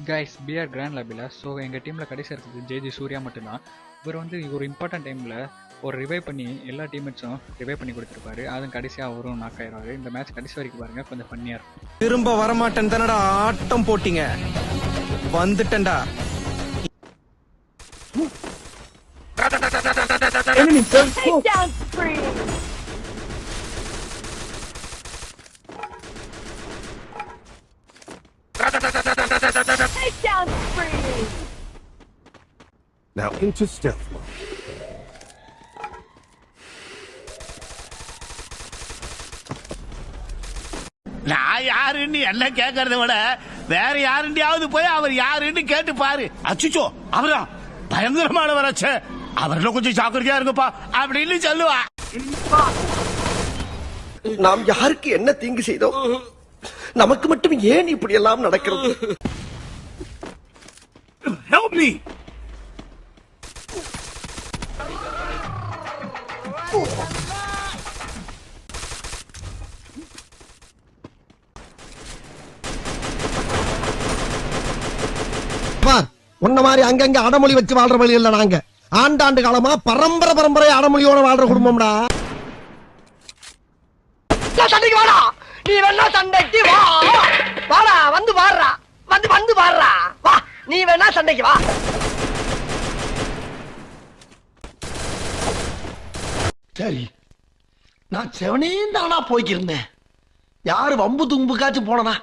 Guys PR grand லாபியில் so எங்கள் டீமில் கடைசி இருக்கிறது ஜேஜி சூர்யா மட்டும்தான். இவர் வந்து ஒரு இம்பார்ட்டன்ட் டைமில் ஒரு ரிவைவ் பண்ணி எல்லா டீம்மேட்ஸும் ரிவைவ் பண்ணி கொடுத்துருப்பாரு. அதுவும் கடைசியாக அவரும் நாக் ஆயிடுவாரு. இந்த மேட்ச் கடைசி வரைக்கும் பாருங்கள், கொஞ்சம் ஃபன்னியாக இருக்கும். திரும்ப வரமாட்டேன் தானடா ஆட்டம் போட்டீங்க, வந்துட்டேன்டா. Takedown spree! Now into stealth mode. நான் யாருன்னு என்ன கேட்கறத விட வேற யாருண்டியாவது போய் அவர் யாருன்னு கேட்டு பாரு. அச்சுச்சோ அவரா பயங்கரமான வராச்சே, அவர்ல கொஞ்சம் ஜாக்கிரதையா இருங்கப்பா அப்படின்னு சொல்லுவா. நாம் யாருக்கு என்ன தீங்கு செய்தோம்? நமக்கு மட்டும் ஏன் இப்படி எல்லாம் நடக்கிறது? Help me! உன்ன மாதிரி அங்கங்க அடமொழி வச்சு வாழ்ற வழி இல்ல. நாங்க ஆண்டாண்டு காலமா பரம்பரை அடமொழியோட வாழ்ற குடும்பம்டா. சண்டைக்கு வாடா, நீ வேணா சண்டைக்கு வா. வாடா, வந்து பாடுறா, வந்து பாடுறா, வா நீ வேணா சண்டைக்கு வா. சரி, நான் செவனே தானா போய்க்கிருந்தேன். யாரு வம்பு தும்புக்காச்சும் போனனா?